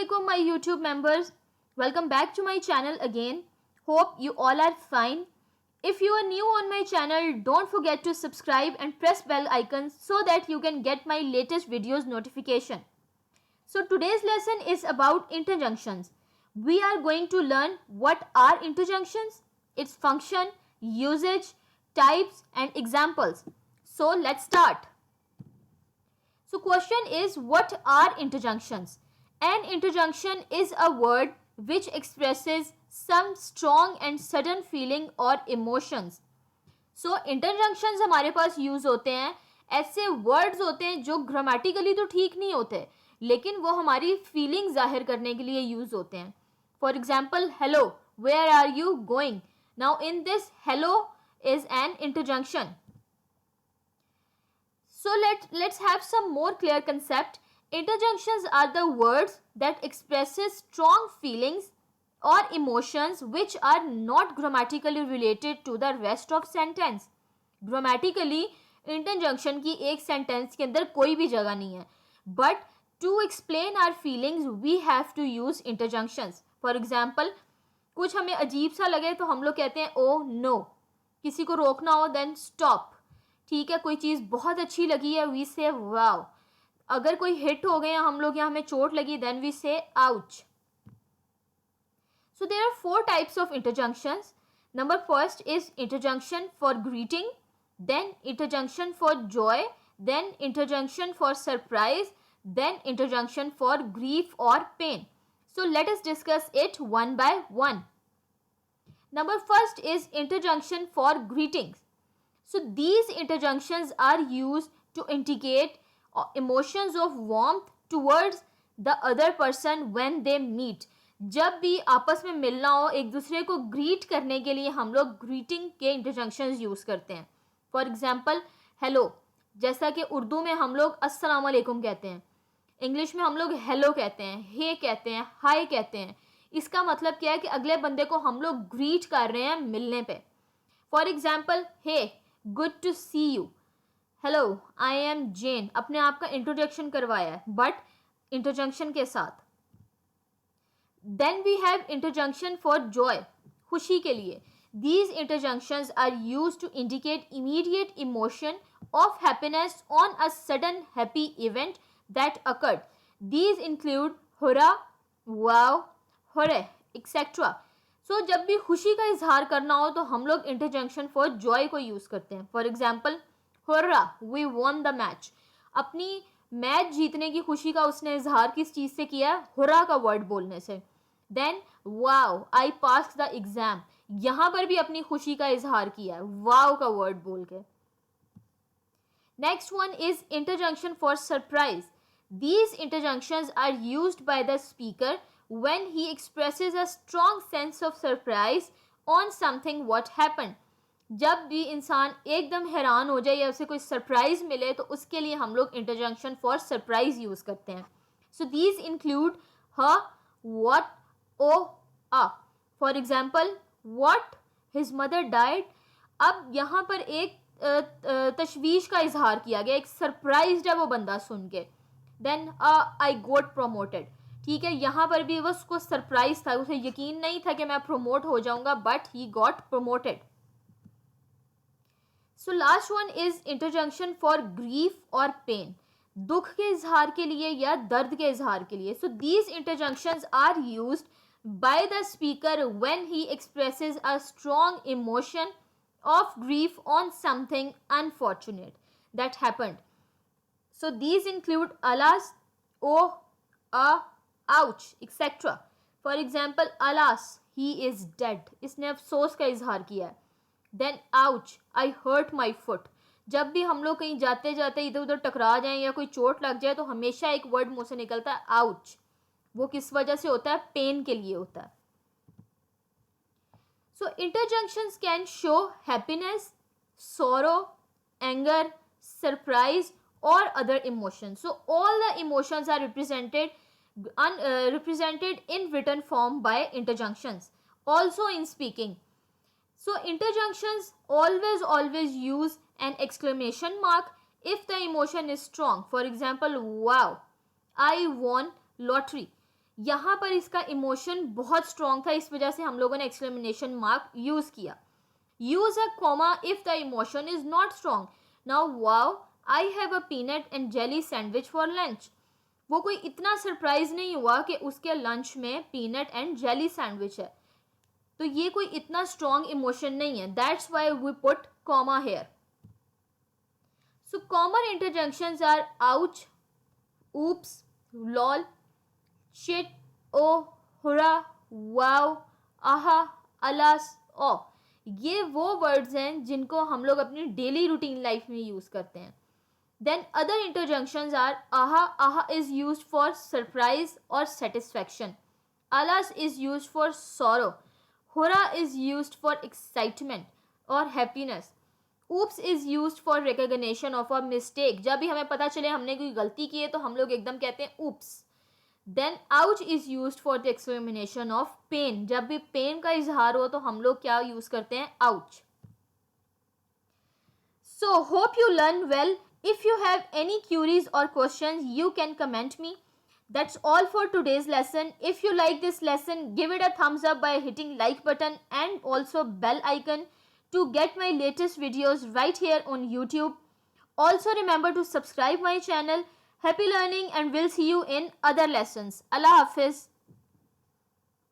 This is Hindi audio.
Assalamualaikum my YouTube members. Welcome back to my channel again. Hope you all are fine. If you are new on my channel, don't forget to subscribe and press bell icon so that you can get my latest videos notification. So today's lesson is about interjunctions. We are going to learn what are interjunctions, its function, usage, types and examples. So let's start. So question is, what are interjunctions? An interjunction is a word which expresses some strong and sudden feeling or emotions. So interjunctions हमारे पास यूज होते हैं, ऐसे वर्ड्स होते हैं जो ग्रामेटिकली तो ठीक नहीं होते लेकिन वो हमारी फीलिंग जाहिर करने के लिए यूज होते हैं. For example, hello, where are you going. Now in this hello is an interjunction. So let's have some more clear concept. Interjunctions are the words that expresses strong feelings or emotions which are not grammatically related to the rest of sentence. Grammatically interjunction की एक sentence के अंदर कोई भी जगह नहीं है, but to explain our feelings we have to use interjunctions. For example, कुछ हमें अजीब सा लगे तो हम लोग कहते हैं oh no. किसी को रोकना हो then stop. ठीक है, कोई चीज़ बहुत अच्छी लगी है वी से वाव. अगर कोई हिट हो गए हम लोग या हमें चोट लगी then we say ouch. So there are 4 types of interjunctions. Number first is इंटरजंक्शन for greeting, then interjunction for joy, then interjunction for surprise, then interjunction for grief और pain. So let us discuss it one by one. Number first is इंटरजंक्शन for greetings. So these interjunctions are used to indicate emotions of warmth towards the other person when they meet. जब भी आपस में मिलना हो, एक दूसरे को ग्रीट करने के लिए हम लोग ग्रीटिंग के इंटरजंक्शंस यूज़ करते हैं. फॉर एग्जांपल, हेलो, जैसा कि उर्दू में हम लोग अस्सलाम वालेकुम कहते हैं, इंग्लिश में हम लोग हेलो कहते हैं, हे कहते हैं, हाय कहते हैं. इसका मतलब क्या है कि अगले बंदे को हम लोग ग्रीट कर रहे हैं मिलने पे. For example, hey, good to see you. Hello, I am Jane. अपने आप का इंट्रोडक्शन करवाया है बट इंटरजंक्शन के साथ. Then we have interjection for joy, खुशी के लिए. These interjections are used to indicate immediate emotion of happiness on a sudden happy event that occurred. These include hurrah, wow, hurray, etcetera. So जब भी खुशी का इजहार करना हो तो हम लोग इंटरजंक्शन फॉर जॉय को यूज़ करते हैं. For example, hurrah, we won the match. अपनी मैच जीतने की खुशी का उसने इजहार किस चीज़ से किया है? हुर्रा का वर्ड बोलने से. Then wow, I pass the exam. यहाँ पर भी अपनी खुशी का इजहार किया है वाव का वर्ड बोल के. Next one is इंटरजंक्शन for surprise. These interjections are used by the speaker when he expresses a strong sense of surprise on something what happened. जब भी इंसान एकदम हैरान हो जाए या उसे कोई सरप्राइज मिले तो उसके लिए हम लोग इंटरजंक्शन फॉर सरप्राइज यूज करते हैं. So these include huh, what, oh, ah. For example, what, his mother died. अब यहाँ पर एक तशवीश का इजहार किया गया, एक सरप्राइज है वो बंदा सुन के. Then I got promoted. ठीक है, यहाँ पर भी उसको सरप्राइज था, उसे यकीन नहीं था कि मैं प्रमोट हो जाऊंगा but he got promoted. So last one is इंटरजंक्शन for grief और पेन, दुख के इजहार के लिए या दर्द के इजहार के लिए. So these interjections are used by the speaker when he expresses a strong emotion of grief on something unfortunate that happened. So these include alas, oh, ah, ouch, etc. For example, alas, he is dead. इसने अफसोस का इजहार किया है. Then ouch, I hurt my foot. जब भी हम लोग कहीं जाते जाते इधर उधर टकरा जाएं या कोई चोट लग जाए तो हमेशा एक वर्ड मुंह से निकलता है ouch. वो किस वजह से होता है? पेन के लिए होता है. So interjunctions can show happiness, sorrow, anger, surprise or other emotions. So all the emotions are represented in written form by interjunctions, also in speaking. So interjunctions always use an exclamation mark if the emotion is strong. For example, wow, I won lottery. यहाँ पर इसका इमोशन बहुत स्ट्रॉन्ग था, इस वजह से हम लोगों ने एक्सक्लेमेशन मार्क यूज किया. Use a comma if the emotion is not strong. Now wow, I have a peanut and jelly sandwich for lunch. वो कोई इतना सरप्राइज नहीं हुआ कि उसके लंच में पीनट एंड जेली सैंडविच है, तो ये कोई इतना स्ट्रॉन्ग इमोशन नहीं है. That's why we put comma here. So common interjections are ouch, oops, lol, shit, oh, hurrah, wow, aha, alas, oh. ये वो वर्ड्स हैं जिनको हम लोग अपनी डेली रूटीन लाइफ में यूज करते हैं. Then other interjections are aha, aha is used for surprise or satisfaction. Alas is used for sorrow. Hurrah is used for excitement or happiness. Oops is used for recognition of a mistake. जब भी हमें पता चले हमने कोई गलती की है तो हम लोग एकदम कहते हैं oops. Then ouch is used for the exclamation of pain. जब भी पेन का इजहार हो तो हम लोग क्या यूज करते हैं? ouch. So hope you learn well. If you have any queries or questions, you can comment me. That's all for today's lesson. If you like this lesson, give it a thumbs up by hitting like button and also bell icon to get my latest videos right here on YouTube. Also remember to subscribe my channel. Happy learning and we'll see you in other lessons. Allah Hafiz.